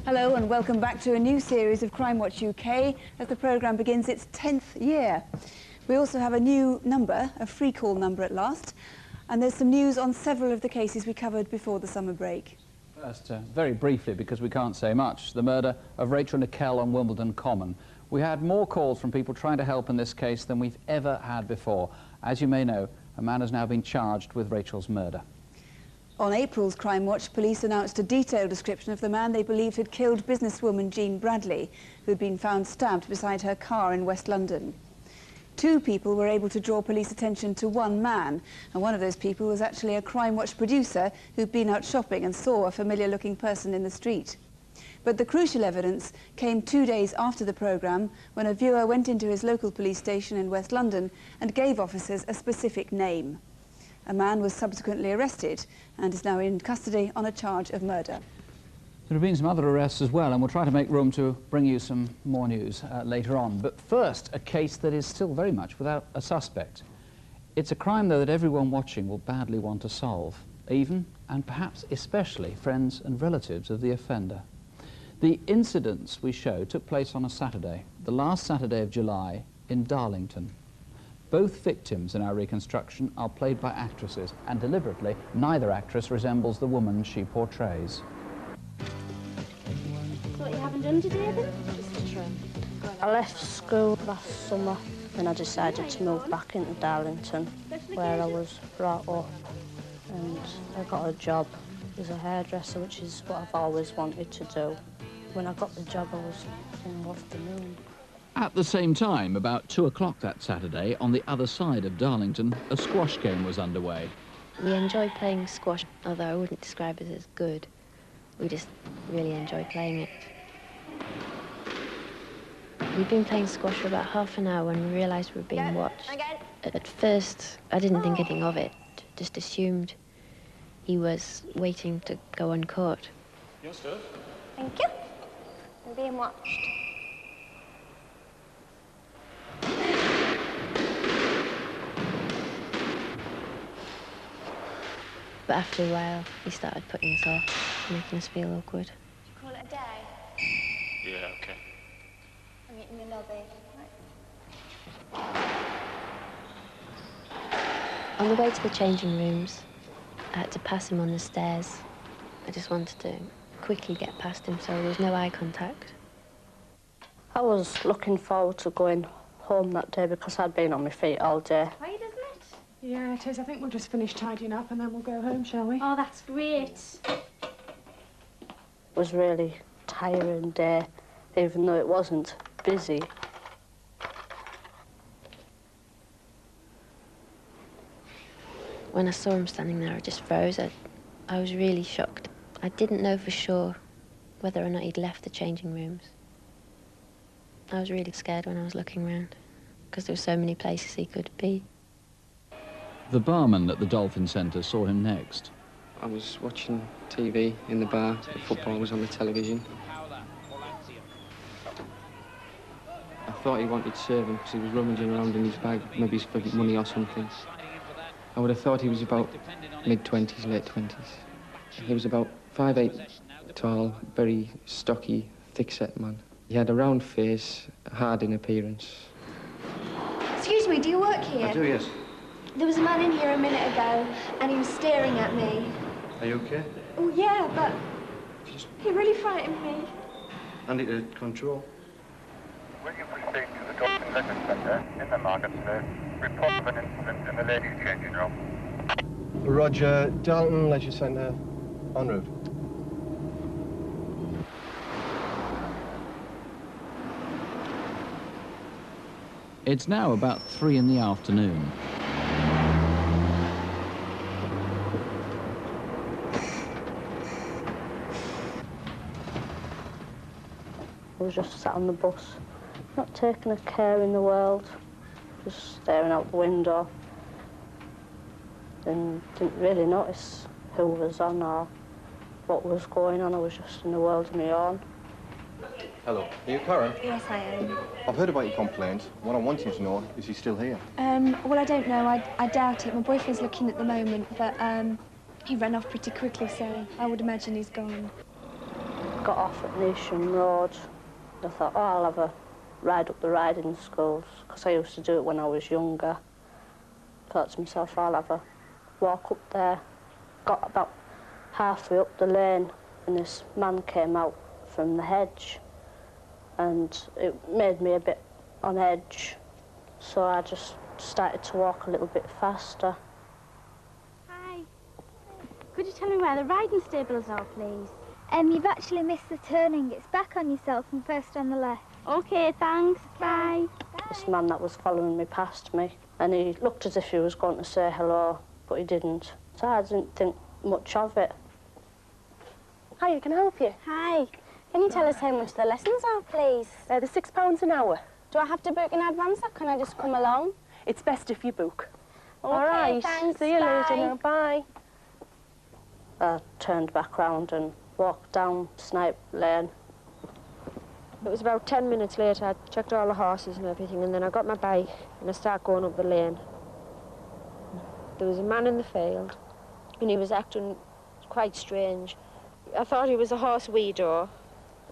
Hello and welcome back to a new series of Crimewatch UK as the programme begins its 10th year. We also have a new number, a free call number at last, and there's some news on several of the cases we covered before the summer break. First, very briefly, because we can't say much, the murder of Rachel Nickel on Wimbledon Common. We had more calls from people trying to help in this case than we've ever had before. As you may know, a man has now been charged with Rachel's murder. On April's Crime Watch, police announced a detailed description of the man they believed had killed businesswoman Jean Bradley, who had been found stabbed beside her car in West London. 2 people were able to draw police attention to one man, and one of those people was actually a Crime Watch producer who'd been out shopping and saw a familiar-looking person in the street. But the crucial evidence came 2 days after the programme, when a viewer went into his local police station in West London and gave officers a specific name. A man was subsequently arrested and is now in custody on a charge of murder. There have been some other arrests as well, and we'll try to make room to bring you some more news later on. But first, a case that is still very much without a suspect. It's a crime, though, that everyone watching will badly want to solve, even, and perhaps especially, friends and relatives of the offender. The incidents we show took place on a Saturday, the last Saturday of July, in Darlington. Both victims in our reconstruction are played by actresses, and deliberately, neither actress resembles the woman she portrays. What you haven't done today, then? Just a trim. I left school last summer and I decided to move back into Darlington, where I was brought up, and I got a job as a hairdresser, which is what I've always wanted to do. When I got the job, I was in love the moon. At the same time, about 2 o'clock that Saturday, on the other side of Darlington, a squash game was underway. We enjoy playing squash, although I wouldn't describe it as good. We just really enjoy playing it. We'd been playing squash for about half an hour when we realised we were being watched. At first, I didn't think anything of it, just assumed he was waiting to go on court. Your stuff. Thank you. I'm being watched. But after a while, he started putting us off, making us feel awkward. Call it a day? Yeah, okay. I'm in the lobby. On the way to the changing rooms, I had to pass him on the stairs. I just wanted to quickly get past him so there was no eye contact. I was looking forward to going home that day because I'd been on my feet all day. Are you, isn't it? Yeah, it is. I think we'll just finish tidying up and then we'll go home, shall we? Oh, that's great. It was really tiring day, even though it wasn't busy. When I saw him standing there, I just froze. I was really shocked. I didn't know for sure whether or not he'd left the changing rooms. I was really scared when I was looking around, because there were so many places he could be. The barman at the Dolphin Centre saw him next. I was watching TV in the bar. The football was on the television. I thought he wanted to serve him because he was rummaging around in his bag, maybe for money or something. I would have thought he was about mid-20s, late 20s. He was about 5'8", tall, very stocky, thick-set man. He had a round face, hard in appearance. Excuse me, do you work here? I do, yes. There was a man in here a minute ago, and he was staring at me. Are you okay? Oh, yeah, but he really frightened me. Hand it to control. Will you proceed to the Dolphin Leisure Centre in the Marketplace? Report of an incident in the ladies' changing room. Roger, Dalton Leisure Centre, en route. It's now about 3 in the afternoon. I was just sat on the bus, not taking a care in the world, just staring out the window, and didn't really notice who was on or what was going on. I was just in a world of my own. Hello, are you Karen? Yes, I am. I've heard about your complaint. What I'm wanting to know, is he still here? Well, I don't know. I doubt it. My boyfriend's looking at the moment, but he ran off pretty quickly, so I would imagine he's gone. got off at Newsham Road. I thought, oh, I'll have a ride up the riding schools, because I used to do it when I was younger. Thought to myself, I'll have a walk up there. Got about halfway up the lane and this man came out from the hedge, and it made me a bit on edge, so I just started to walk a little bit faster. Hi. Could you tell me where the riding stables are, please? You've actually missed the turning. It's back on yourself and first on the left. OK, thanks. Bye. This man that was following me passed me, and he looked as if he was going to say hello, but he didn't. So I didn't think much of it. Hi, can I help you? Hi. Can you tell us how much the lessons are, please? They're £6 an hour. Do I have to book in advance or can I just come along? It's best if you book. OK, all right. Thanks. See you Bye. later now. Bye. I turned back round and walked down Snipe Lane. It was about 10 minutes later. I checked all the horses and everything, and then I got my bike and I started going up the lane. There was a man in the field, and he was acting quite strange. I thought he was a horse weedor,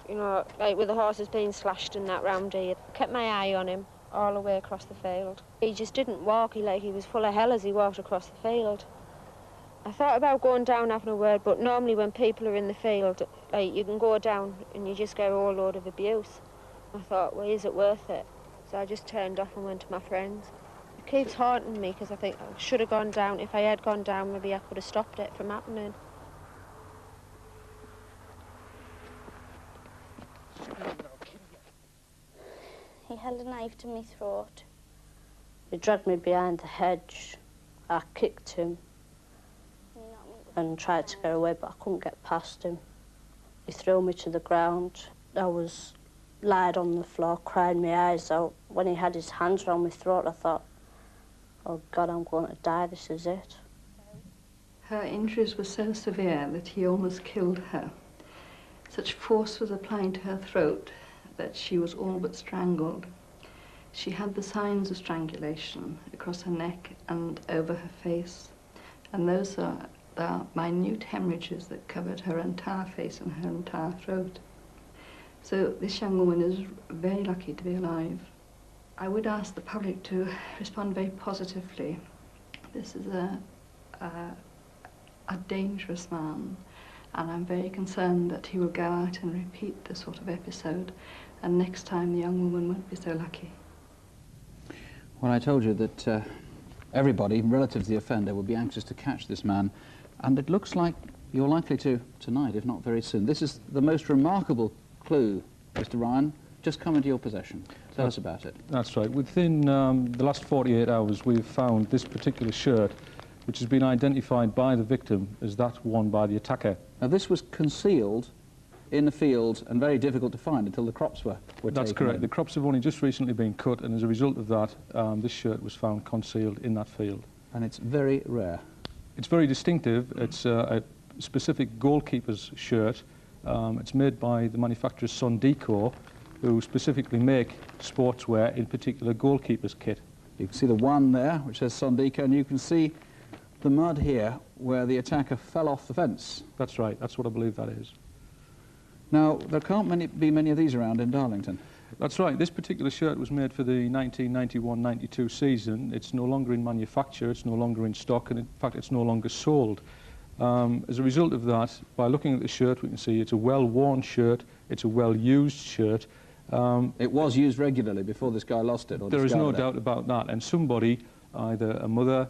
you know, like with the horses being slashed and that round here. Kept my eye on him all the way across the field. He just didn't walk, he was full of hell as he walked across the field. I thought about going down having a word, but normally when people are in the field, like, you can go down and you just get a whole load of abuse. I thought, well, is it worth it? So I just turned off and went to my friends. It keeps haunting me because I think I should have gone down. If I had gone down, maybe I could have stopped it from happening. He held a knife to my throat. He dragged me behind the hedge. I kicked him and tried to get away, but I couldn't get past him. He threw me to the ground. I was lying on the floor, crying my eyes out. When he had his hands around my throat, I thought, oh God, I'm going to die, this is it. Her injuries were so severe that he almost killed her. Such force was applying to her throat that she was all but strangled. She had the signs of strangulation across her neck and over her face, and those are minute hemorrhages that covered her entire face and her entire throat. So this young woman is very lucky to be alive. I would ask the public to respond very positively. This is a dangerous man, and I'm very concerned that he will go out and repeat this sort of episode, and next time the young woman won't be so lucky. Well, I told you that everybody, relative to the offender, would be anxious to catch this man, and it looks like you're likely to tonight, if not very soon. This is the most remarkable clue, Mr. Ryan, just come into your possession. Tell us about it. That's right. Within the last 48 hours, we've found this particular shirt, which has been identified by the victim as that worn by the attacker. Now, this was concealed in the field and very difficult to find until the crops were That's taken correct. in. The crops have only just recently been cut, and as a result of that, this shirt was found concealed in that field. And it's very rare. It's very distinctive. It's a specific goalkeeper's shirt. It's made by the manufacturer Sondico, who specifically make sportswear, in particular goalkeeper's kit. You can see the one there, which says Sondico, and you can see the mud here where the attacker fell off the fence. That's right. That's what I believe that is. Now, there can't be many of these around in Darlington. That's right. This particular shirt was made for the 1991-92 season. It's no longer in manufacture, it's no longer in stock, and in fact it's no longer sold. As a result of that, by looking at the shirt, we can see it's a well-worn shirt, it's a well-used shirt. It was used regularly before this guy lost it, or there is no discarded it. doubt about that, and somebody, either a mother,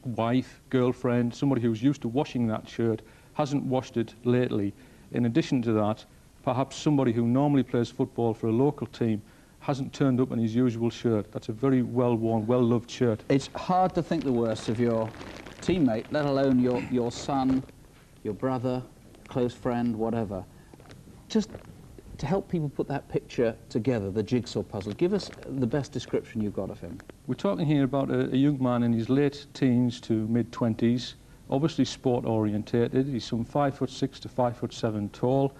wife, girlfriend, somebody who's used to washing that shirt, hasn't washed it lately. In addition to that, perhaps somebody who normally plays football for a local team hasn't turned up in his usual shirt. That's a very well-worn, well-loved shirt. It's hard to think the worst of your teammate, let alone your son, your brother, close friend, whatever. Just to help people put that picture together, the jigsaw puzzle, give us the best description you've got of him. We're talking here about a young man in his late teens to mid-20s, obviously sport-orientated. He's some 5'6" to 5'7" tall,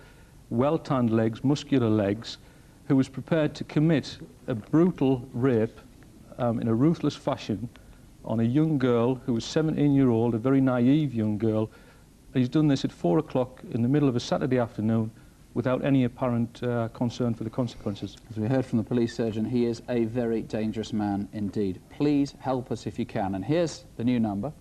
well-tanned legs, muscular legs, who was prepared to commit a brutal rape in a ruthless fashion on a young girl who was 17-year-old, a very naive young girl. He's done this at 4 o'clock in the middle of a Saturday afternoon without any apparent concern for the consequences. As we heard from the police surgeon, he is a very dangerous man indeed. Please help us if you can. And here's the new number.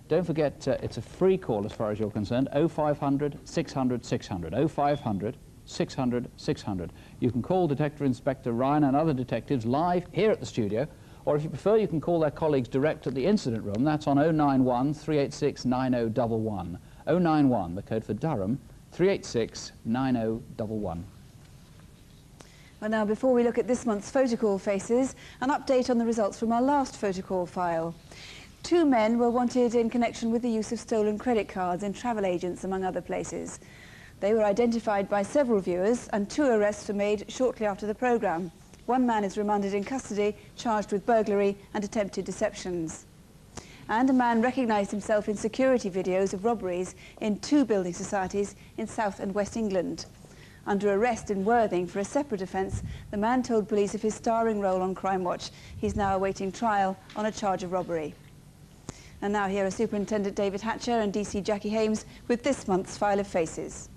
Don't forget, it's a free call as far as you're concerned, 0500 600 600, 0500 600 600. You can call Detective Inspector Ryan and other detectives live here at the studio, or if you prefer, you can call their colleagues direct at the incident room. That's on 091 386 9011. 091, the code for Durham, 386 9011. Well, now, before we look at this month's photocall faces, an update on the results from our last photocall file. 2 men were wanted in connection with the use of stolen credit cards in travel agents, among other places. They were identified by several viewers, and 2 arrests were made shortly after the programme. 1 man is remanded in custody, charged with burglary and attempted deceptions. And a man recognised himself in security videos of robberies in 2 building societies in South and West England. Under arrest in Worthing for a separate offence, the man told police of his starring role on Crimewatch. He's now awaiting trial on a charge of robbery. And now here are Superintendent David Hatcher and DC Jackie Hames with this month's File of Faces.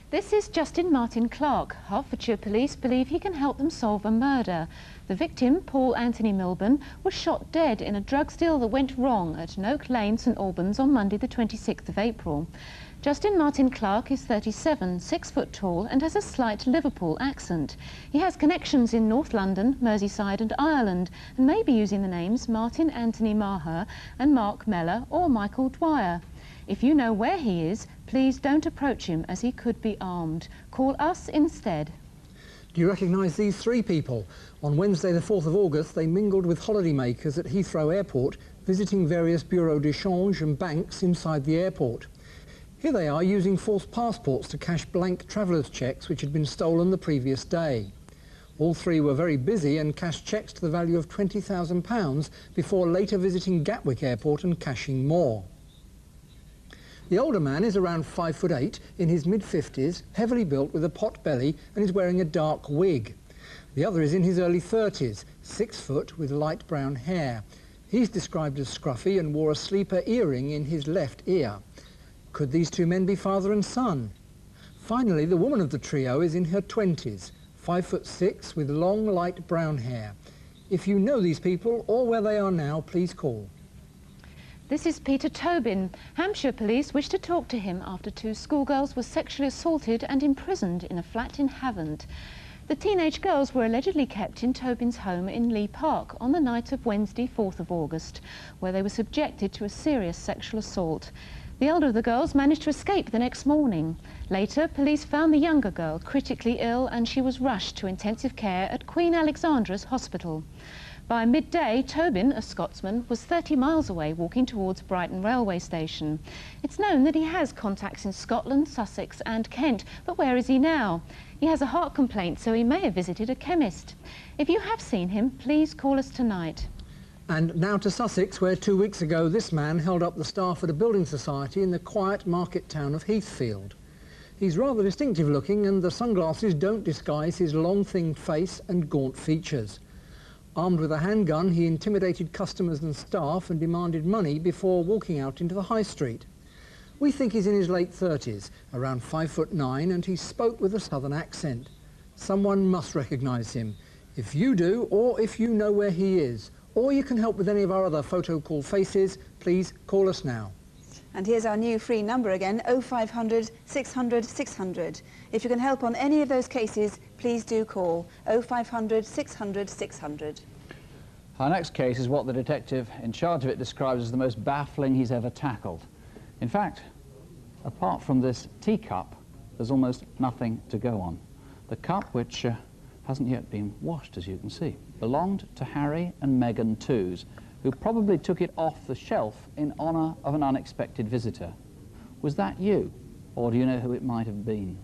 This is Justin Martin Clark. Hertfordshire police believe he can help them solve a murder. The victim, Paul Anthony Milburn, was shot dead in a drugs deal that went wrong at Noak Lane, St Albans on Monday the 26th of April. Justin Martin Clark is 37, 6 foot tall and has a slight Liverpool accent. He has connections in North London, Merseyside and Ireland and may be using the names Martin Anthony Maher and Mark Mellor or Michael Dwyer. If you know where he is, please don't approach him as he could be armed. Call us instead. Do you recognise these 3 people? On Wednesday the 4th of August they mingled with holidaymakers at Heathrow Airport, visiting various bureaux d'échange and banks inside the airport. Here they are using false passports to cash blank travellers' cheques which had been stolen the previous day. All 3 were very busy and cashed cheques to the value of £20,000 before later visiting Gatwick Airport and cashing more. The older man is around 5'8", in his mid-50s, heavily built with a pot belly and is wearing a dark wig. The other is in his early 30s, 6 foot with light brown hair. He's described as scruffy and wore a sleeper earring in his left ear. Could these 2 men be father and son? Finally, the woman of the trio is in her 20s, 5'6", with long light brown hair. If you know these people or where they are now, please call. This is Peter Tobin. Hampshire police wish to talk to him after 2 schoolgirls were sexually assaulted and imprisoned in a flat in Havant. The teenage girls were allegedly kept in Tobin's home in Lee Park on the night of Wednesday, 4th of August, where they were subjected to a serious sexual assault. The elder of the girls managed to escape the next morning. Later, police found the younger girl critically ill and she was rushed to intensive care at Queen Alexandra's Hospital. By midday, Tobin, a Scotsman, was 30 miles away walking towards Brighton railway station. It's known that he has contacts in Scotland, Sussex and Kent, but where is he now? He has a heart complaint, so he may have visited a chemist. If you have seen him, please call us tonight. And now to Sussex, where 2 weeks ago this man held up the staff at a building society in the quiet market town of Heathfield. He's rather distinctive looking and the sunglasses don't disguise his long thin face and gaunt features. Armed with a handgun, he intimidated customers and staff and demanded money before walking out into the high street. We think he's in his late 30s, around 5'9", and he spoke with a southern accent. Someone must recognise him. If you do, or if you know where he is, or you can help with any of our other photo call faces, please call us now. And here's our new free number again, 0500 600 600. If you can help on any of those cases, please do call 0500 600 600. Our next case is what the detective in charge of it describes as the most baffling he's ever tackled. In fact, apart from this teacup, there's almost nothing to go on. The cup, which hasn't yet been washed, as you can see, belonged to Harry and Meghan Toos, who probably took it off the shelf in honour of an unexpected visitor. Was that you, or do you know who it might have been?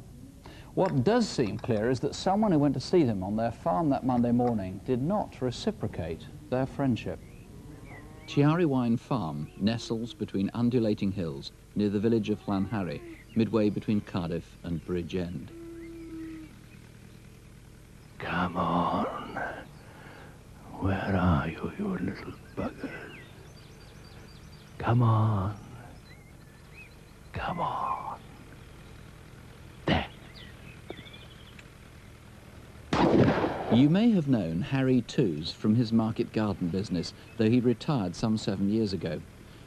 What does seem clear is that someone who went to see them on their farm that Monday morning did not reciprocate their friendship. Chiarywine Farm nestles between undulating hills near the village of Llanharry, midway between Cardiff and Bridgend. Come on. Where are you, you little buggers? Come on. Come on. There. You may have known Harry Toos from his market garden business, though he retired some 7 years ago.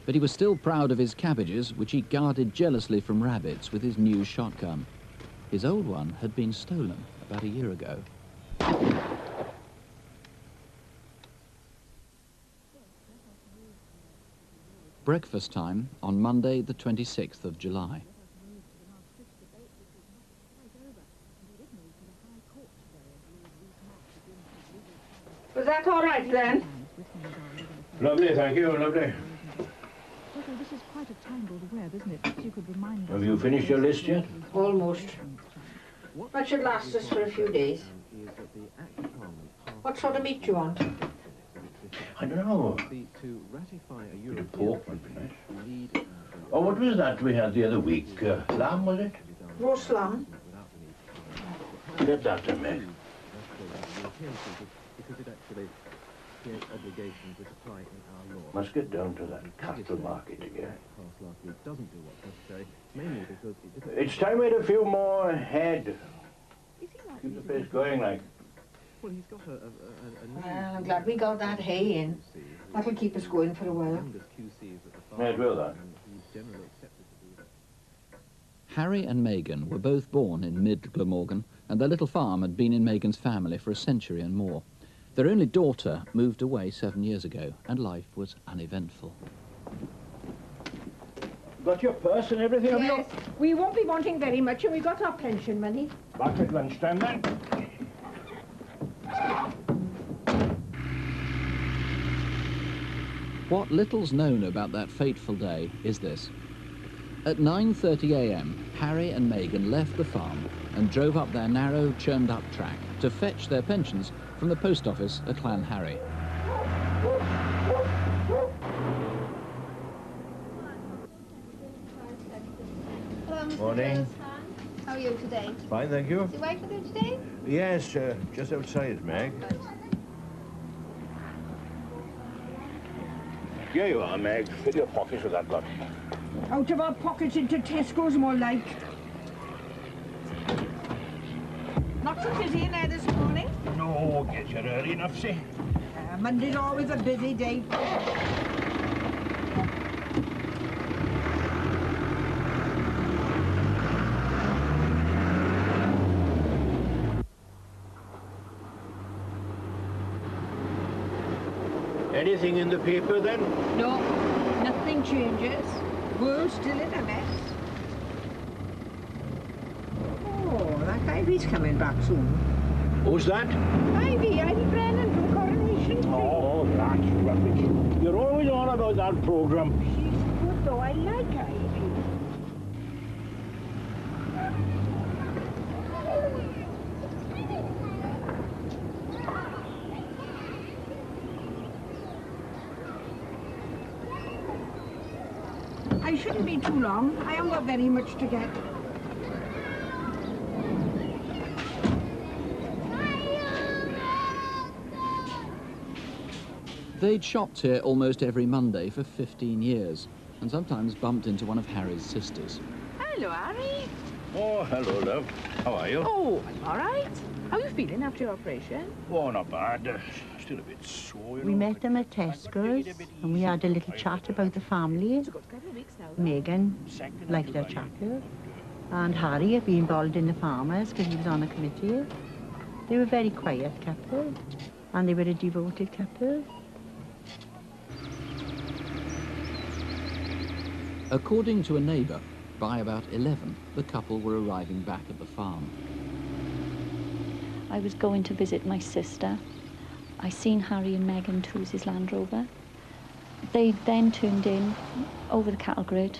But he was still proud of his cabbages, which he guarded jealously from rabbits with his new shotgun. His old one had been stolen about a year ago. Breakfast time on Monday, the 26th of July. Was that all right, Glenn? Lovely, thank you, lovely. Okay, this is quite a tangled web, isn't it? Perhaps you could remind us. Have you finished your list yet? Almost. That should last us for a few days. What sort of meat do you want? I don't know. Bit of pork would be nice. Oh, what was that we had the other week? Lamb, was it? Roast lamb. Get that to me. Must get down to that cattle market again. It's time we had a few more head. Keep the place going like. Well, I'm glad we got that hay in. That'll keep us going for a while. Yeah, it will, that. Harry and Megan were both born in mid-Glamorgan, and their little farm had been in Megan's family for a century and more. Their only daughter moved away 7 years ago, and life was uneventful. Got your purse and everything? Yes, we won't be wanting very much, and we got our pension money. Back at lunchtime then. What little's known about that fateful day is this. At 9:30 a.m, Harry and Megan left the farm and drove up their narrow, churned-up track to fetch their pensions from the post office at Llanharry. Morning. How are you today? Fine, thank you. Is your wife with you today? Yes, just outside, Meg. Here you are, Meg. Fill your pockets with that lot. Out of our pockets into Tesco's, more like. Not so busy in there this morning? No, get you early enough, see? Monday's always a busy day. Anything in the paper, then? No, nothing changes. World's still in a mess. Oh, that Ivy's coming back soon. Who's that? Ivy Brennan from Coronation Street. Oh, that's rubbish. You're always on about that programme. She's good, though. I like Ivy. I shouldn't be too long. I haven't got very much to get. They'd shopped here almost every Monday for 15 years, and sometimes bumped into one of Harry's sisters. Hello, Harry. Oh, hello, love. How are you? Oh, I'm all right. How are you feeling after your operation? Oh, not bad. Still a bit sore, you know. We met them at Tesco's and we had a little chat about the family. Megan liked her chapel and Harry had been involved in the farmers because he was on the committee. They were a very quiet couple and they were a devoted couple. According to a neighbour, by about 11, the couple were arriving back at the farm. I was going to visit my sister. I seen Harry and Megan Toos' Land Rover. They then turned in over the cattle grid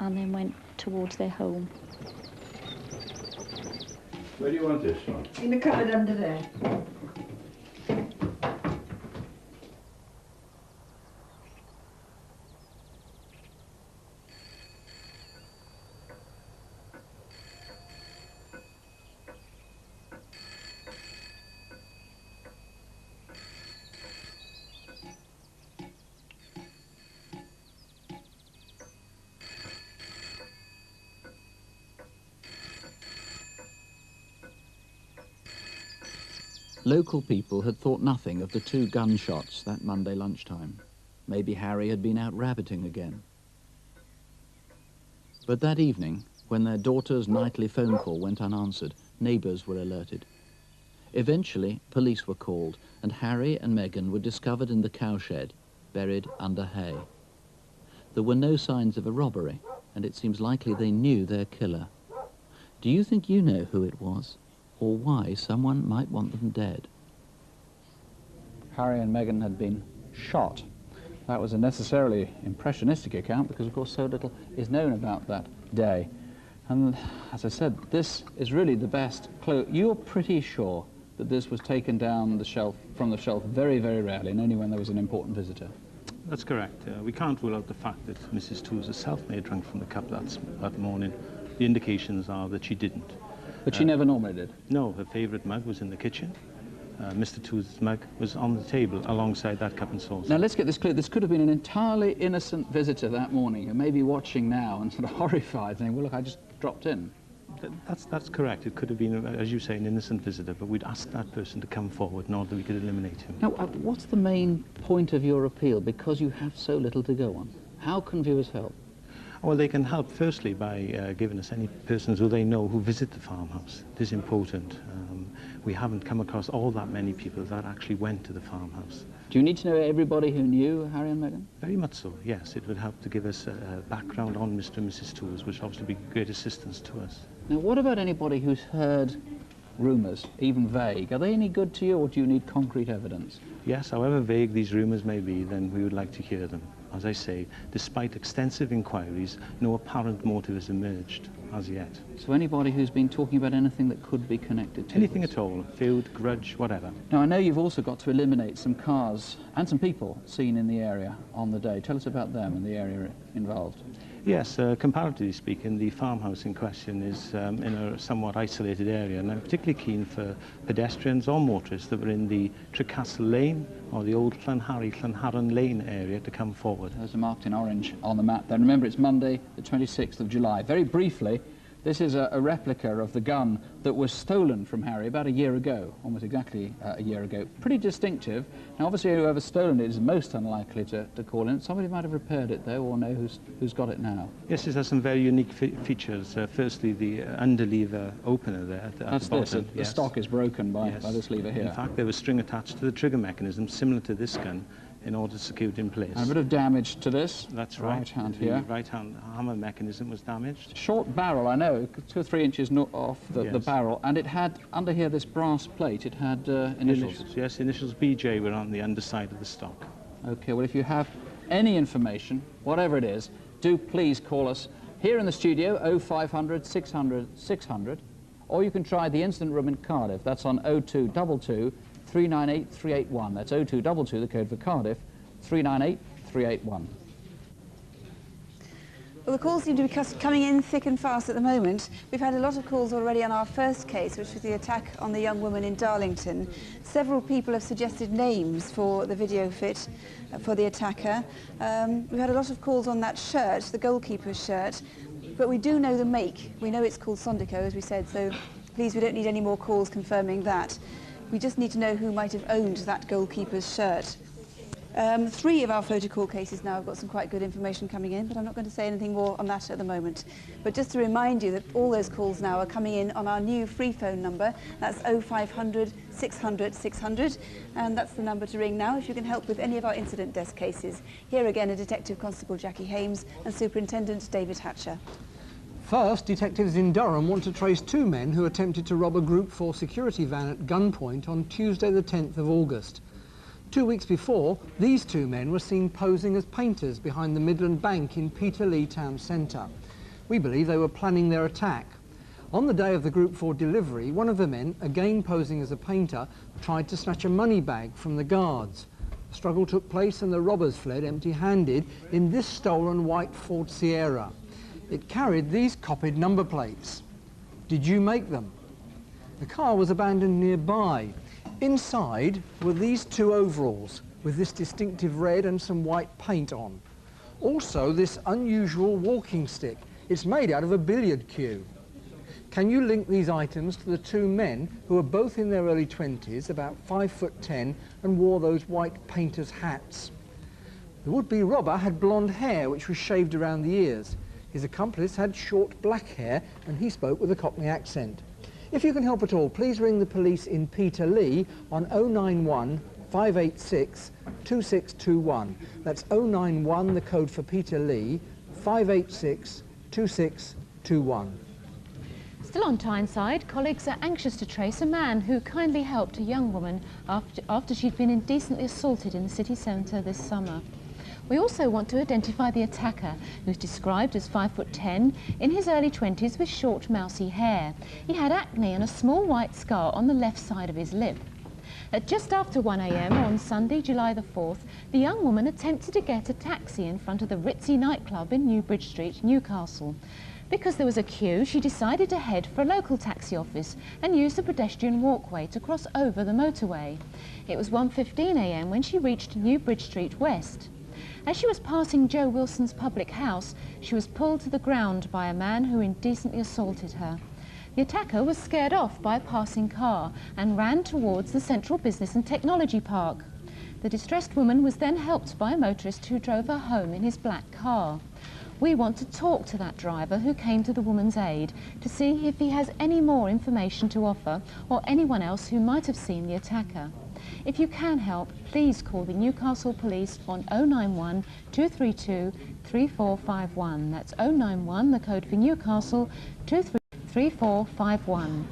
and then went towards their home. Where do you want this one? In the cupboard under there. Local people had thought nothing of the 2 gunshots that Monday lunchtime. Maybe Harry had been out rabbiting again. But that evening, when their daughter's nightly phone call went unanswered, neighbours were alerted. Eventually, police were called, and Harry and Meghan were discovered in the cowshed, buried under hay. There were no signs of a robbery, and it seems likely they knew their killer. Do you think you know who it was, or why someone might want them dead? Harry and Meghan had been shot. That was a necessarily impressionistic account because, of course, so little is known about that day. And as I said, this is really the best clue. You're pretty sure that this was taken down the shelf, from the shelf very, very rarely, and only when there was an important visitor. That's correct. We can't rule out the fact that Mrs. Toos herself may have drunk from the cup that morning. The indications are that she didn't. But she never normally did? No, her favourite mug was in the kitchen. Mr. Toos' mug was on the table alongside that cup and saucer. Now let's get this clear. This could have been an entirely innocent visitor that morning who may be watching now and sort of horrified, saying, well, look, I just dropped in. That's correct. It could have been, as you say, an innocent visitor, but we'd ask that person to come forward in order that we could eliminate him. Now, what's the main point of your appeal? Because you have so little to go on. How can viewers help? Well, they can help, firstly, by giving us any persons who they know who visit the farmhouse. It is important. We haven't come across all that many people that actually went to the farmhouse. Do you need to know everybody who knew Harry and Meghan? Very much so, yes. It would help to give us a background on Mr. and Mrs. Toos, which obviously would be great assistance to us. Now, what about anybody who's heard rumours, even vague? Are they any good to you, or do you need concrete evidence? Yes, however vague these rumours may be, then we would like to hear them. As I say, despite extensive inquiries, no apparent motive has emerged as yet. So anybody who's been talking about anything that could be connected to anything this? at all, feud, grudge, whatever. Now, I know you've also got to eliminate some cars and some people seen in the area on the day. Tell us about them and the area involved. Yes, comparatively speaking, the farmhouse in question is in a somewhat isolated area, and I'm particularly keen for pedestrians or motorists that were in the Trecastle Lane or the old Llanharren Lane area to come forward. Those are marked in orange on the map there. Remember, it's Monday, the 26th of July. Very briefly, this is a replica of the gun that was stolen from Harry about a year ago, almost exactly a year ago. Pretty distinctive. Now, obviously, whoever's stolen it is most unlikely to call in. Somebody might have repaired it, though, or know who's got it now. Yes, it has some very unique features. Firstly, the underlever opener there at the bottom. The stock is broken by this lever here. In fact, there was string attached to the trigger mechanism, similar to this gun, in order to secure it in place. And a bit of damage to this. That's right. Right hand here. The right-hand hammer mechanism was damaged. Short barrel, I know, 2 or 3 inches off the barrel, and it had, under here, this brass plate, it had initials. Yes, initials BJ were on the underside of the stock. OK, well, if you have any information, whatever it is, do please call us here in the studio, 0500 600 600, or you can try the incident room in Cardiff. That's on 0222 398 381. That's 0222, the code for Cardiff, 398 381. Well, the calls seem to be coming in thick and fast at the moment. We've had a lot of calls already on our first case, which was the attack on the young woman in Darlington. Several people have suggested names for the video fit for the attacker. We've had a lot of calls on that shirt, the goalkeeper's shirt, but we do know the make. We know it's called Sondico, as we said, so please, we don't need any more calls confirming that. We just need to know who might have owned that goalkeeper's shirt. 3 of our photo call cases now have got some quite good information coming in, but I'm not going to say anything more on that at the moment. But just to remind you that all those calls now are coming in on our new free phone number. That's 0500 600 600, and that's the number to ring now if you can help with any of our incident desk cases. Here again are Detective Constable Jackie Hames and Superintendent David Hatcher. First, detectives in Durham want to trace 2 men who attempted to rob a Group 4 security van at gunpoint on Tuesday the 10th of August. 2 weeks before, these 2 men were seen posing as painters behind the Midland Bank in Peterlee Town Centre. We believe they were planning their attack. On the day of the Group 4 delivery, one of the men, again posing as a painter, tried to snatch a money bag from the guards. The struggle took place and the robbers fled empty-handed in this stolen white Ford Sierra. It carried these copied number plates. Did you make them? The car was abandoned nearby. Inside were these 2 overalls with this distinctive red and some white paint on. Also this unusual walking stick. It's made out of a billiard cue. Can you link these items to the two men who were both in their early 20s, about 5'10", and wore those white painter's hats? The would-be robber had blonde hair which was shaved around the ears. His accomplice had short black hair and he spoke with a Cockney accent. If you can help at all, please ring the police in Peterlee on 091 586 2621. That's 091, the code for Peterlee, 586 2621. Still on Tyneside, colleagues are anxious to trace a man who kindly helped a young woman after she'd been indecently assaulted in the city centre this summer. We also want to identify the attacker, who's described as 5'10", in his early 20s with short mousy hair. He had acne and a small white scar on the left side of his lip. At just after 1 a.m. on Sunday, July the 4th, the young woman attempted to get a taxi in front of the ritzy nightclub in New Bridge Street, Newcastle. Because there was a queue, she decided to head for a local taxi office and use the pedestrian walkway to cross over the motorway. It was 1:15 a.m. when she reached New Bridge Street West. As she was passing Joe Wilson's public house, she was pulled to the ground by a man who indecently assaulted her. The attacker was scared off by a passing car and ran towards the Central Business and Technology Park. The distressed woman was then helped by a motorist who drove her home in his black car. We want to talk to that driver who came to the woman's aid to see if he has any more information to offer or anyone else who might have seen the attacker. If you can help, please call the Newcastle Police on 091 232 3451. That's 091, the code for Newcastle, 3451.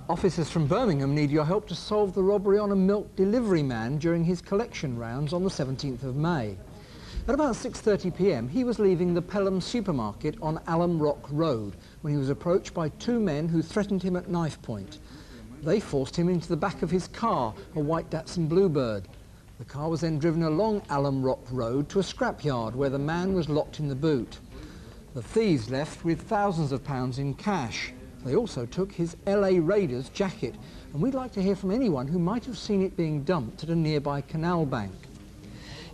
Officers from Birmingham need your help to solve the robbery on a milk delivery man during his collection rounds on the 17th of May. At about 6:30 p.m, he was leaving the Pelham supermarket on Alum Rock Road when he was approached by two men who threatened him at knife point. They forced him into the back of his car, a white Datsun Bluebird. The car was then driven along Alum Rock Road to a scrapyard where the man was locked in the boot. The thieves left with thousands of pounds in cash. They also took his LA Raiders jacket, and we'd like to hear from anyone who might have seen it being dumped at a nearby canal bank.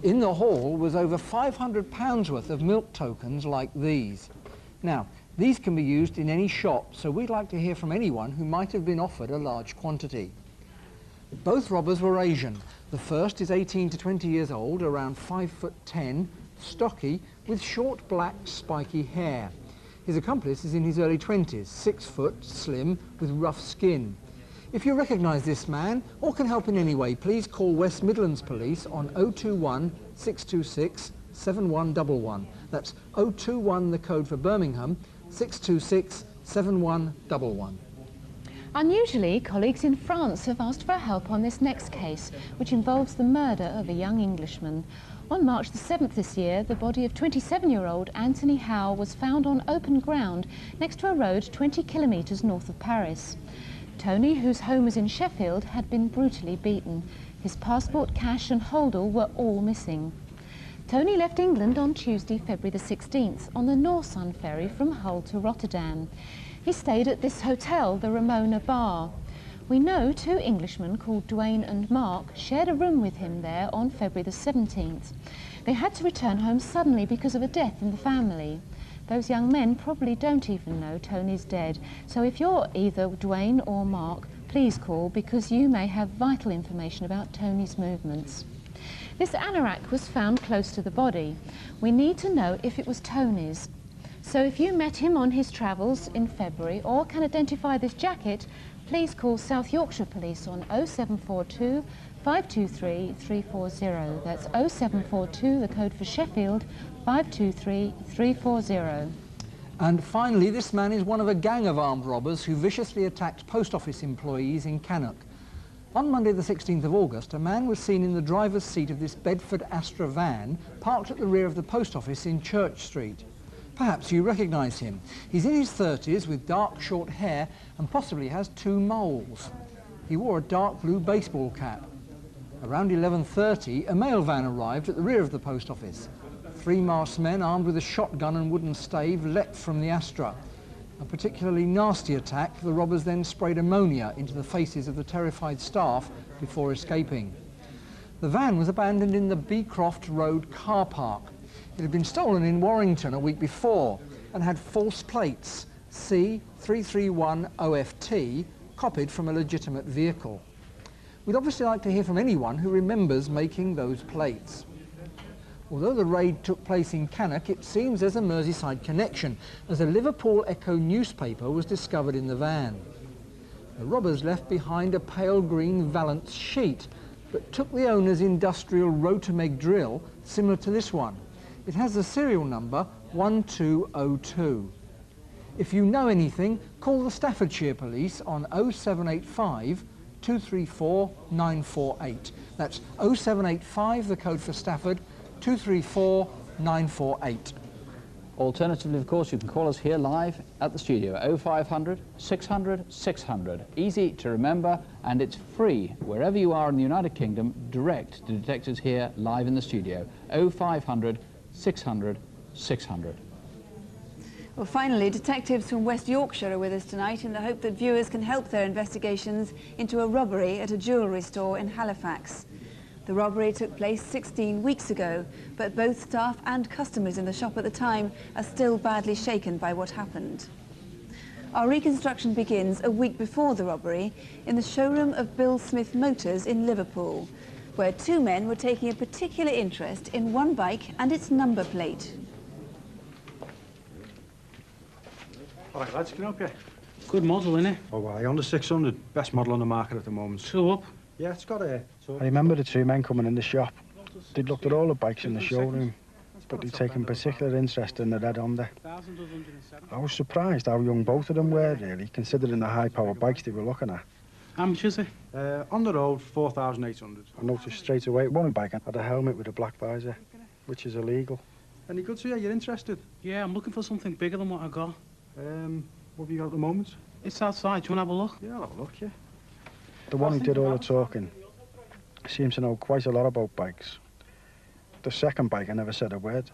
In the haul was over £500 worth of milk tokens like these. Now, these can be used in any shop, so we'd like to hear from anyone who might have been offered a large quantity. Both robbers were Asian. The first is 18 to 20 years old, around 5'10", stocky, with short black spiky hair. His accomplice is in his early 20s, 6 foot, slim, with rough skin. If you recognise this man or can help in any way, please call West Midlands Police on 021 626 7111. That's 021, the code for Birmingham, 626 7111. Unusually, colleagues in France have asked for help on this next case, which involves the murder of a young Englishman. On March the 7th this year, the body of 27-year-old Anthony Howe was found on open ground next to a road 20 kilometres north of Paris. Tony, whose home was in Sheffield, had been brutally beaten. His passport, cash and holdall were all missing. Tony left England on Tuesday, February the 16th, on the Norsun ferry from Hull to Rotterdam. He stayed at this hotel, the Ramona Bar. We know two Englishmen called Dwayne and Mark shared a room with him there on February the 17th. They had to return home suddenly because of a death in the family. Those young men probably don't even know Tony's dead, so if you're either Dwayne or Mark, please call because you may have vital information about Tony's movements. This anorak was found close to the body. We need to know if it was Tony's. So if you met him on his travels in February or can identify this jacket, please call South Yorkshire Police on 0742 523 340. That's 0742, the code for Sheffield, 523 340. And finally, this man is one of a gang of armed robbers who viciously attacked post office employees in Cannock. On Monday the 16th of August, a man was seen in the driver's seat of this Bedford Astra van parked at the rear of the post office in Church Street. Perhaps you recognise him. He's in his 30s with dark short hair and possibly has 2 moles. He wore a dark blue baseball cap. Around 11:30, a mail van arrived at the rear of the post office. 3 masked men armed with a shotgun and wooden stave leapt from the Astra. A particularly nasty attack, the robbers then sprayed ammonia into the faces of the terrified staff before escaping. The van was abandoned in the Beecroft Road car park. It had been stolen in Warrington a week before and had false plates C331OFT, copied from a legitimate vehicle. We'd obviously like to hear from anyone who remembers making those plates. Although the raid took place in Cannock, it seems there's a Merseyside connection, as a Liverpool Echo newspaper was discovered in the van. The robbers left behind a pale green valance sheet, but took the owner's industrial Rotomeg drill, similar to this one. It has the serial number 1202. If you know anything, call the Staffordshire Police on 0785 234 948. That's 0785, the code for Stafford, 234 948. Alternatively, of course, you can call us here live at the studio, 0500 600 600. Easy to remember, and it's free wherever you are in the United Kingdom, direct to detectives here live in the studio, 0500 600 600. Well, finally, detectives from West Yorkshire are with us tonight in the hope that viewers can help their investigations into a robbery at a jewellery store in Halifax. The robbery took place 16 weeks ago, but both staff and customers in the shop at the time are still badly shaken by what happened. Our reconstruction begins a week before the robbery in the showroom of Bill Smith Motors in Liverpool, where two men were taking a particular interest in one bike and its number plate. All right, lads, can I help you? Good model, innit? Oh, well, Honda 600, best model on the market at the moment. Two up? Yeah, it's got a... I remember the two men coming in the shop. They'd looked at all the bikes in the showroom, but they'd taken particular interest in the red Honda. I was surprised how young both of them were, really, considering the high-power bikes they were looking at. How much is it? On the road, 4,800. I noticed straight away one bike had a helmet with a black visor, which is illegal. Any good to you? You're interested? Yeah, I'm looking for something bigger than what I got. What have you got at the moment? It's outside. Do you want to have a look? Yeah, I'll have a look, yeah. The one who did all the talking seems to know quite a lot about bikes. The second bike, I never said a word.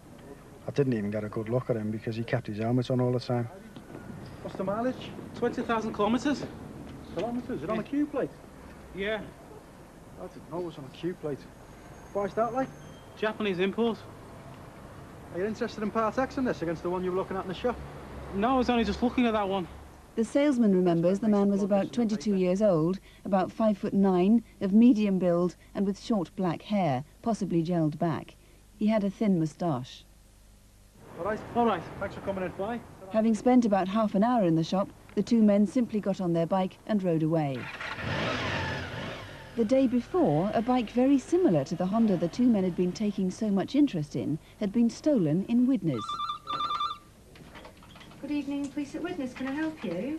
I didn't even get a good look at him because he kept his helmet on all the time. What's the mileage? 20,000 kilometres. Kilometres? Is it on a Q plate? Yeah. I didn't know it was on a Q plate. Why's that like? Japanese import. Are you interested in part X in this against the one you were looking at in the shop? No, I was only just looking at that one. The salesman remembers the man was about 22 years old, about 5'9", of medium build and with short black hair, possibly gelled back. He had a thin moustache. All right. Thanks for coming in. Bye. Having spent about half an hour in the shop, the two men simply got on their bike and rode away. The day before, a bike very similar to the Honda the two men had been taking so much interest in had been stolen in Widnes. Good evening, police at Widnes. Can I help you?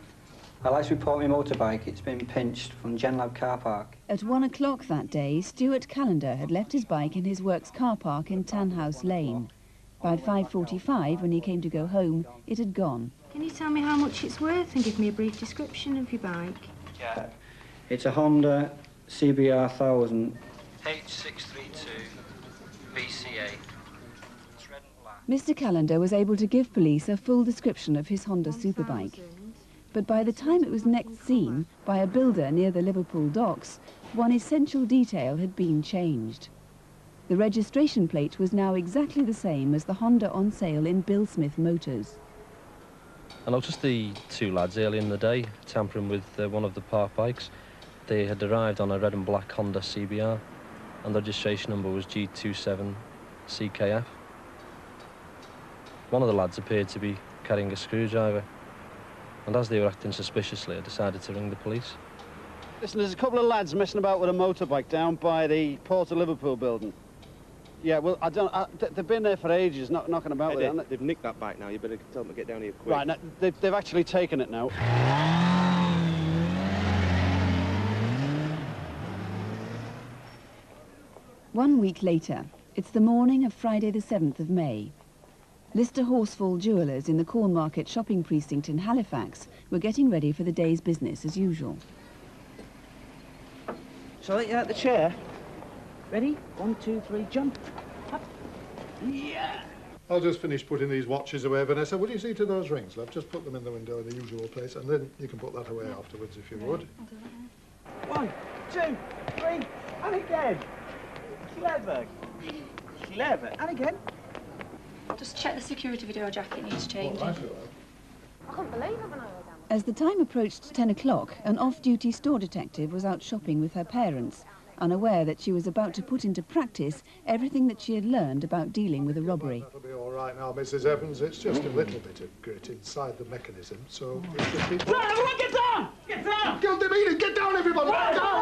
I'd like to report my motorbike. It's been pinched from Genlab car park. At 1 o'clock that day, Stuart Callender had left his bike in his works car park in Tanhouse Lane. By 5:45, when he came to go home, it had gone. Can you tell me how much it's worth and give me a brief description of your bike? Yeah. It's a Honda CBR 1000 H632 BCA. Mr. Callender was able to give police a full description of his Honda superbike. But by the time it was next seen by a builder near the Liverpool docks, one essential detail had been changed. The registration plate was now exactly the same as the Honda on sale in Bill Smith Motors. I noticed the two lads early in the day tampering with one of the park bikes. They had arrived on a red and black Honda CBR and the registration number was G27CKF. One of the lads appeared to be carrying a screwdriver, and as they were acting suspiciously, I decided to ring the police. Listen, there's a couple of lads messing about with a motorbike down by the Port of Liverpool building. Yeah, well, they've been there for ages, knocking about with it, haven't they? They've nicked that bike now. You better tell them to get down here quick. Right, now, they've actually taken it now. One week later, it's the morning of Friday the 7th of May. Lister Horsfall Jewellers in the Cornmarket shopping precinct in Halifax were getting ready for the day's business as usual. Shall I let you out the chair? Ready? 1, 2, 3, jump. Up. Yeah. I'll just finish putting these watches away, Vanessa. Would you see to those rings, love? Just put them in the window in the usual place, and then you can put that away afterwards if you would. 1, 2, 3, and again. Clever. Clever. And again. Just check the security video jacket needs changing. Right, couldn't believe it when I heard that. As the time approached 10 o'clock, an off-duty store detective was out shopping with her parents, unaware that she was about to put into practice everything that she had learned about dealing with a robbery. That'll be all right now, Mrs. Evans. It's just a little bit of grit inside the mechanism, so it's just been... Right, everyone get down! Get down! Get the meeting! Get down, everybody! Right, Get down!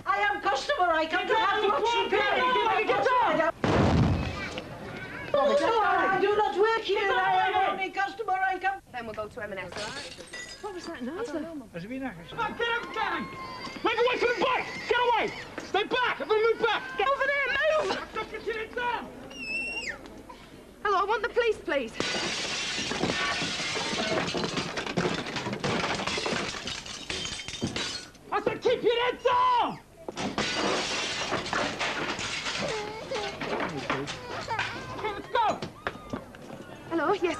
I am customer, I can't have much repair. Get down! I do not work here, I am only customer, I come... Then we'll go to M&S, all right? What was that noise? Has it been there? Come on, get up, down! Make away from the bike! Get away! Stay back! Everyone move back! Get over there, move! Stop your kids down! Hello, I want the police, please. I said keep your head down! Let's go! Hello, yes,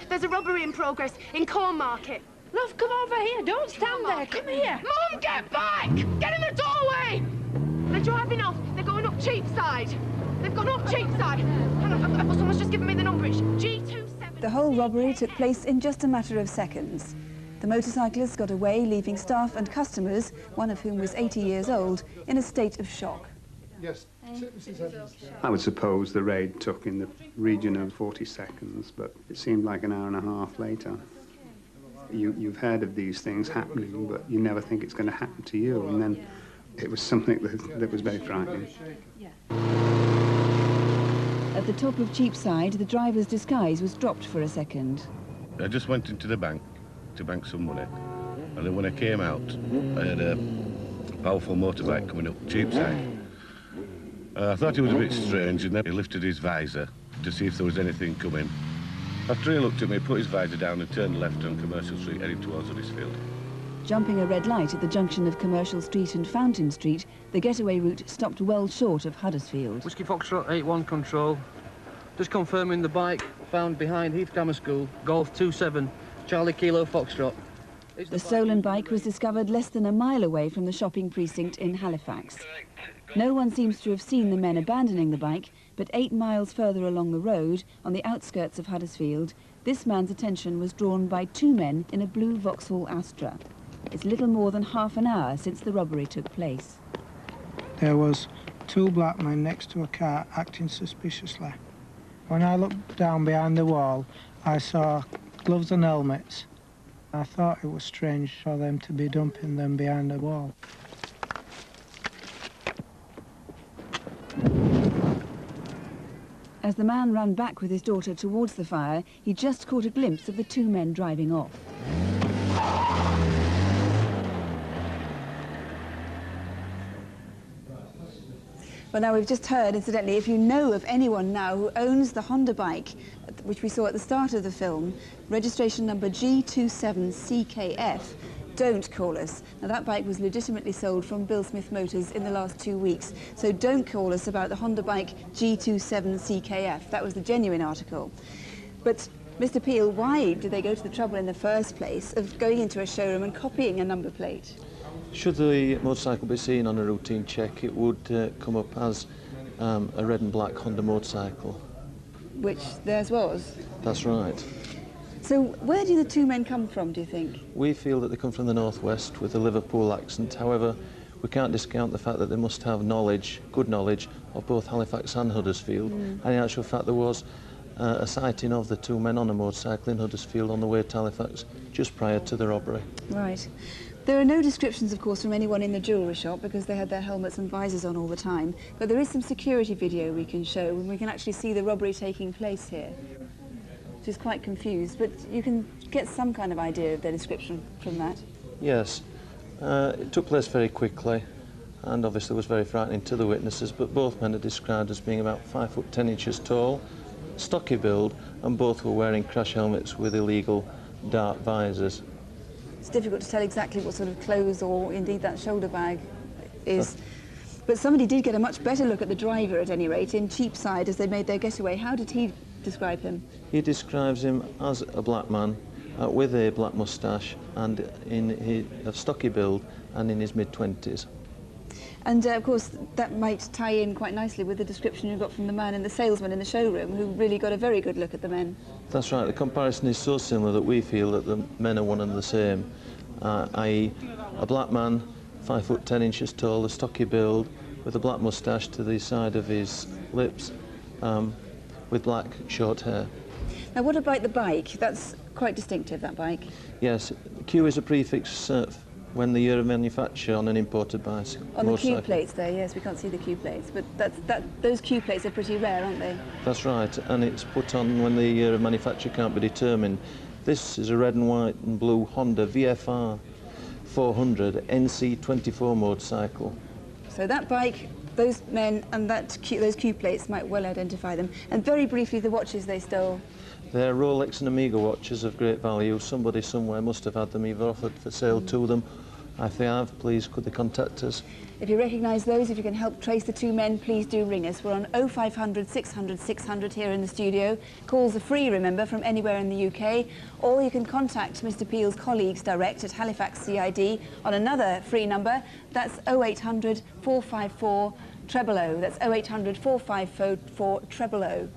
there's a robbery in progress in Corn Market. Love, come over here, don't stand there, come here. Mum, get back! Get in the doorway! They're driving off, they're going up Cheapside. They've gone up Cheapside. Hang on, someone's just given me the number, it's G27. The whole robbery took place in just a matter of seconds. The motorcyclists got away, leaving staff and customers, one of whom was 80 years old, in a state of shock. Yes, Mrs. Evans. I would suppose the raid took in the region of 40 seconds, but it seemed like an hour and a half later. You've heard of these things happening, but you never think it's going to happen to you, and then it was something that was very frightening. At the top of Cheapside, the driver's disguise was dropped for a second. I just went into the bank to bank some money, and then when I came out, I had a powerful motorbike coming up Cheapside. I thought it was a bit strange, and then he lifted his visor to see if there was anything coming. After he looked at me, put his visor down and turned left on Commercial Street, heading towards Huddersfield. Jumping a red light at the junction of Commercial Street and Fountain Street, the getaway route stopped well short of Huddersfield. Whiskey Foxtrot 81 control. Just confirming the bike found behind Heath Grammar School, Golf 27, Charlie Kilo Foxtrot. The stolen bike was discovered less than a mile away from the shopping precinct in Halifax. No one seems to have seen the men abandoning the bike, but 8 miles further along the road, on the outskirts of Huddersfield, this man's attention was drawn by 2 men in a blue Vauxhall Astra. It's little more than half an hour since the robbery took place. There was 2 black men next to a car acting suspiciously. When I looked down behind the wall, I saw gloves and helmets. I thought it was strange for them to be dumping them behind the wall. As the man ran back with his daughter towards the fire, he just caught a glimpse of the 2 men driving off. Well, now we've just heard, incidentally, if you know of anyone now who owns the Honda bike, which we saw at the start of the film, registration number G27CKF, don't call us. Now, that bike was legitimately sold from Bill Smith Motors in the last 2 weeks, so don't call us about the Honda bike G27CKF. That was the genuine article. But, Mr. Peel, why did they go to the trouble in the first place of going into a showroom and copying a number plate? Should the motorcycle be seen on a routine check, it would come up as a red and black Honda motorcycle. Which theirs was? That's right. So where do the 2 men come from, do you think? We feel that they come from the northwest with a Liverpool accent. However, we can't discount the fact that they must have knowledge, good knowledge, of both Halifax and Huddersfield. And in actual fact, there was a sighting of the 2 men on a motorcycle in Huddersfield on the way to Halifax just prior to the robbery. Right. There are no descriptions, of course, from anyone in the jewellery shop because they had their helmets and visors on all the time, but there is some security video we can show and we can actually see the robbery taking place here, which is quite confused, but you can get some kind of idea of their description from that. Yes. It took place very quickly and obviously was very frightening to the witnesses, but both men are described as being about 5 foot 10 inches tall, stocky build, and both were wearing crash helmets with illegal dart visors. It's difficult to tell exactly what sort of clothes or indeed that shoulder bag is. But somebody did get a much better look at the driver, at any rate, in Cheapside as they made their getaway. How did he describe him? He describes him as a black man with a black moustache and in a stocky build and in his mid-20s. And of course, that might tie in quite nicely with the description you got from the man and the salesman in the showroom, who really got a very good look at the men. That's right. The comparison is so similar that we feel that the men are one and the same, i.e. a black man, 5 foot 10 inches tall, a stocky build, with a black moustache to the side of his lips, with black short hair. Now, what about the bike? That's quite distinctive, that bike. Yes, Q is a prefix when the year of manufacture on an imported bicycle. On the Q plates there, yes, we can't see the Q plates, but those Q plates are pretty rare, aren't they? That's right, and it's put on when the year of manufacture can't be determined. This is a red and white and blue Honda VFR 400 NC24 motorcycle. So that bike, those men and those Q plates might well identify them. And very briefly, the watches they stole. They're Rolex and Omega watches of great value. Somebody somewhere must have had them, either offered for sale to them. If they have, please could they contact us? If you recognise those, if you can help trace the two men, please do ring us. We're on 0500 600 600 here in the studio. Calls are free, remember, from anywhere in the UK. Or you can contact Mr Peel's colleagues direct at Halifax CID on another free number. That's 0800 454 000. That's 0800 454 000.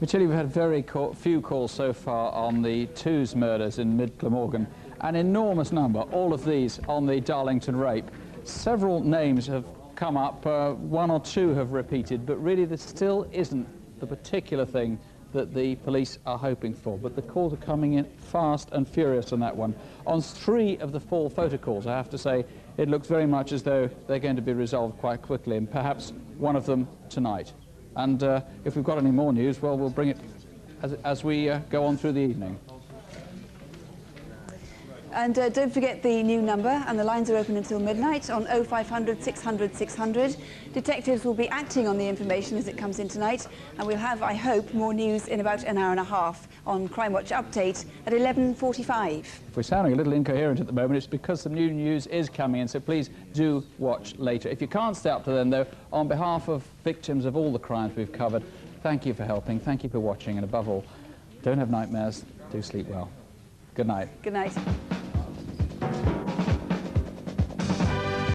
We tell you we've had very few calls so far on the Twos murders in Mid Glamorgan. An enormous number, all of these on the Darlington rape. Several names have come up, 1 or 2 have repeated, but really there still isn't the particular thing that the police are hoping for. But the calls are coming in fast and furious on that one. On 3 of the 4 photo calls, I have to say, it looks very much as though they're going to be resolved quite quickly, and perhaps one of them tonight. And if we've got any more news, well, we'll bring it as we go on through the evening. And don't forget the new number, and the lines are open until midnight on 0500 600 600. Detectives will be acting on the information as it comes in tonight, and we'll have, I hope, more news in about an hour and a half on Crimewatch Update at 11:45. If we're sounding a little incoherent at the moment, it's because some new news is coming in, so please do watch later. If you can't stay up to then, though, on behalf of victims of all the crimes we've covered, thank you for helping, thank you for watching, and above all, don't have nightmares, do sleep well. Good night. Good night.